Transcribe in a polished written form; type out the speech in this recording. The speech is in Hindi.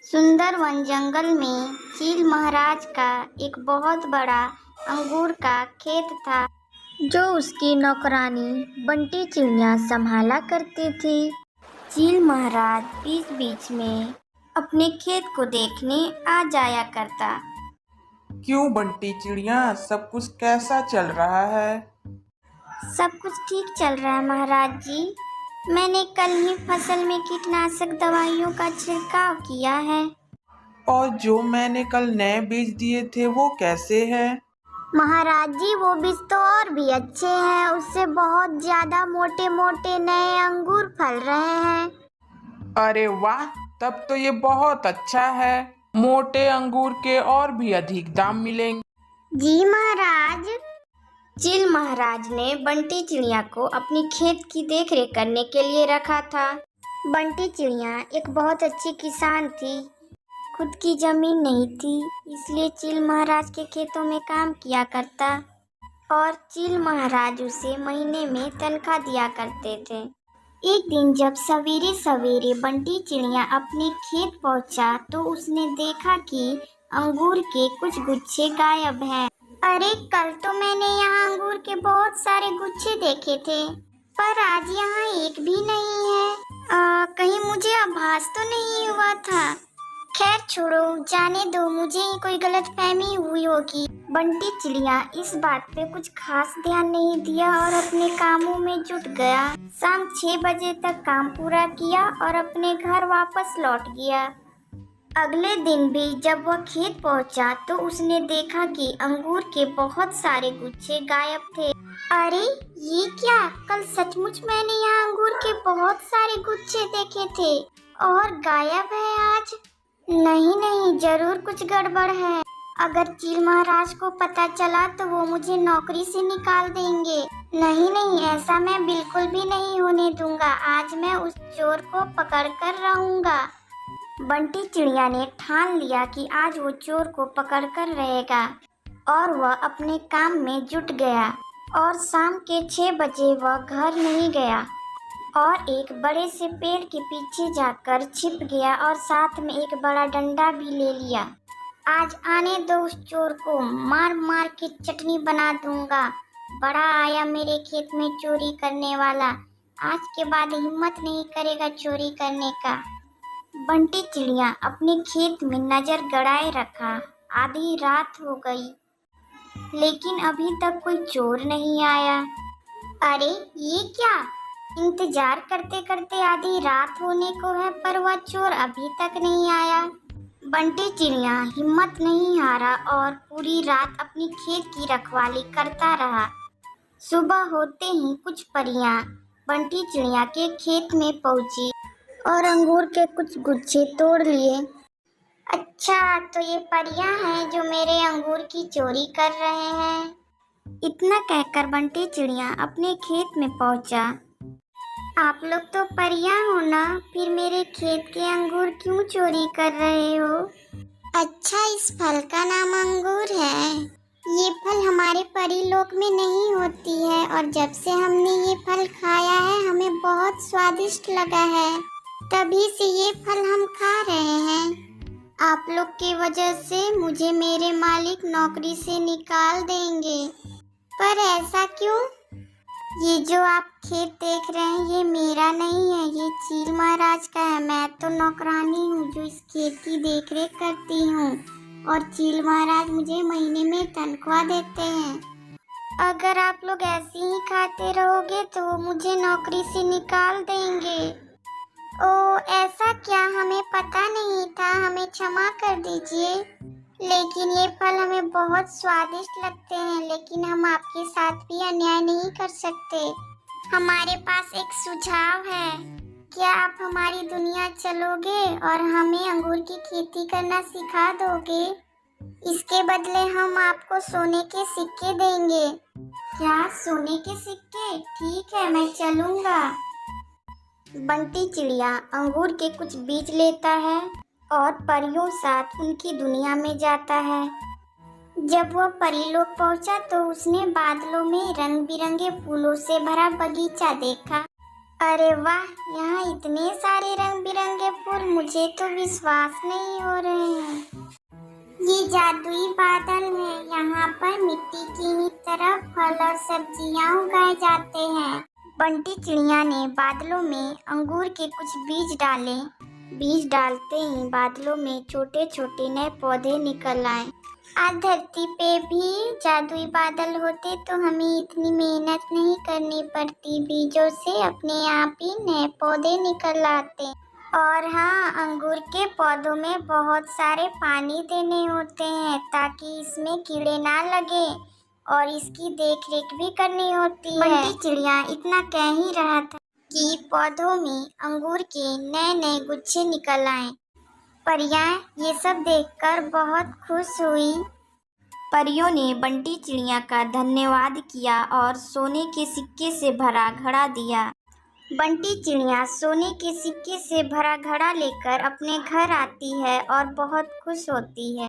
सुंदर वन जंगल में चील महाराज का एक बहुत बड़ा अंगूर का खेत था जो उसकी नौकरानी बंटी चिड़िया संभाला करती थी। चील महाराज बीच बीच में अपने खेत को देखने आ जाया करता। क्यों बंटी चिड़िया, सब कुछ कैसा चल रहा है? सब कुछ ठीक चल रहा है महाराज जी। मैंने कल ही फसल में कीटनाशक दवाइयों का छिड़काव किया है। और जो मैंने कल नए बीज दिए थे वो कैसे हैं? महाराज जी, वो बीज तो और भी अच्छे हैं। उससे बहुत ज्यादा मोटे मोटे नए अंगूर फल रहे हैं। अरे वाह, तब तो ये बहुत अच्छा है। मोटे अंगूर के और भी अधिक दाम मिलेंगे। जी महाराज। चील महाराज ने बंटी चिड़िया को अपनी खेत की देखरेख करने के लिए रखा था। बंटी चिड़िया एक बहुत अच्छी किसान थी। खुद की जमीन नहीं थी, इसलिए चील महाराज के खेतों में काम किया करता और चील महाराज उसे महीने में तनख्वाह दिया करते थे। एक दिन जब सवेरे सवेरे बंटी चिड़िया अपने खेत पहुंचा तो उसने देखा कि अंगूर के कुछ गुच्छे गायब हैं। अरे, कल तो मैंने यहाँ अंगूर के बहुत सारे गुच्छे देखे थे, पर आज यहाँ एक भी नहीं है। कहीं मुझे आभास तो नहीं हुआ था। खैर छोड़ो, जाने दो, मुझे ही कोई गलतफहमी हुई होगी। बंटी चिड़िया इस बात पे कुछ खास ध्यान नहीं दिया और अपने कामों में जुट गया। शाम 6 बजे तक काम पूरा किया और अपने घर वापस लौट गया। अगले दिन भी जब वह खेत पहुंचा तो उसने देखा कि अंगूर के बहुत सारे गुच्छे गायब थे। अरे, ये क्या? कल सचमुच मैंने यहाँ अंगूर के बहुत सारे गुच्छे देखे थे और गायब है आज। नहीं, जरूर कुछ गड़बड़ है। अगर चील महाराज को पता चला तो वो मुझे नौकरी से निकाल देंगे। नहीं, ऐसा मैं बिल्कुल भी नहीं होने दूंगा। आज मैं उस चोर को पकड़ कर रहूंगा। बंटी चिड़िया ने ठान लिया कि आज वो चोर को पकड़ कर रहेगा और वह अपने काम में जुट गया और शाम के 6 बजे वह घर नहीं गया और एक बड़े से पेड़ के पीछे जाकर छिप गया और साथ में एक बड़ा डंडा भी ले लिया। आज आने दो उस चोर को, मार मार के चटनी बना दूंगा। बड़ा आया मेरे खेत में चोरी करने वाला, आज के बाद हिम्मत नहीं करेगा चोरी करने का। बंटी चिड़िया अपने खेत में नजर गड़ाए रखा। आधी रात हो गई लेकिन अभी तक कोई चोर नहीं आया। अरे, ये क्या? इंतजार करते करते आधी रात होने को है पर वह चोर अभी तक नहीं आया। बंटी चिड़िया हिम्मत नहीं हारा और पूरी रात अपनी खेत की रखवाली करता रहा। सुबह होते ही कुछ परियां बंटी चिड़िया के खेत में पहुंची और अंगूर के कुछ गुच्छे तोड़ लिए। अच्छा, तो ये परियां हैं जो मेरे अंगूर की चोरी कर रहे हैं। इतना कहकर बंटी चिड़िया अपने खेत में पहुंचा। आप लोग तो परियां हो ना, फिर मेरे खेत के अंगूर क्यों चोरी कर रहे हो? अच्छा, इस फल का नाम अंगूर है। ये फल हमारे परी लोक में नहीं होती है और जब से हमने ये फल खाया है हमें बहुत स्वादिष्ट लगा है, तभी से ये फल हम खा रहे हैं। आप लोग की वजह से मुझे मेरे मालिक नौकरी से निकाल देंगे। पर ऐसा क्यों? ये जो आप खेत देख रहे हैं ये मेरा नहीं है, ये चील महाराज का है। मैं तो नौकरानी हूँ जो इस खेत की देखरेख करती हूँ और चील महाराज मुझे महीने में तनख्वाह देते हैं। अगर आप लोग ऐसे ही खाते रहोगे तो वो मुझे नौकरी से निकाल देंगे। ओ, ऐसा क्या? हमें पता नहीं था, हमें क्षमा कर दीजिए। लेकिन ये फल हमें बहुत स्वादिष्ट लगते हैं, लेकिन हम आपके साथ भी अन्याय नहीं कर सकते। हमारे पास एक सुझाव है। क्या आप हमारी दुनिया चलोगे और हमें अंगूर की खेती करना सिखा दोगे? इसके बदले हम आपको सोने के सिक्के देंगे। क्या, सोने के सिक्के? ठीक है, मैं चलूँगा। बंटी चिड़िया अंगूर के कुछ बीज लेता है और परियों साथ उनकी दुनिया में जाता है। जब वह परीलोक पहुंचा तो उसने बादलों में रंग बिरंगे फूलों से भरा बगीचा देखा। अरे वाह, यहाँ इतने सारे रंग बिरंगे फूल, मुझे तो विश्वास नहीं हो रहे हैं। ये जादुई बादल है। यहाँ पर मिट्टी की ही तरह फल और सब्जियाँ उगाए जाते हैं। बंटी चिड़िया ने बादलों में अंगूर के कुछ बीज डाले। बीज डालते ही बादलों में छोटे छोटे नए पौधे निकल आए। आज धरती पे भी जादुई बादल होते तो हमें इतनी मेहनत नहीं करनी पड़ती। बीजों से अपने आप ही नए पौधे निकल आते। और हाँ, अंगूर के पौधों में बहुत सारे पानी देने होते हैं ताकि इसमें कीड़े ना लगे, और इसकी देख रेख भी करनी होती है। बंटी चिड़िया इतना कह ही रहा था कि पौधों में अंगूर के नए नए गुच्छे निकल आए। परियां ये सब देखकर बहुत खुश हुई। परियों ने बंटी चिड़िया का धन्यवाद किया और सोने के सिक्के से भरा घड़ा दिया। बंटी चिड़िया सोने के सिक्के से भरा घड़ा लेकर अपने घर आती है और बहुत खुश होती है।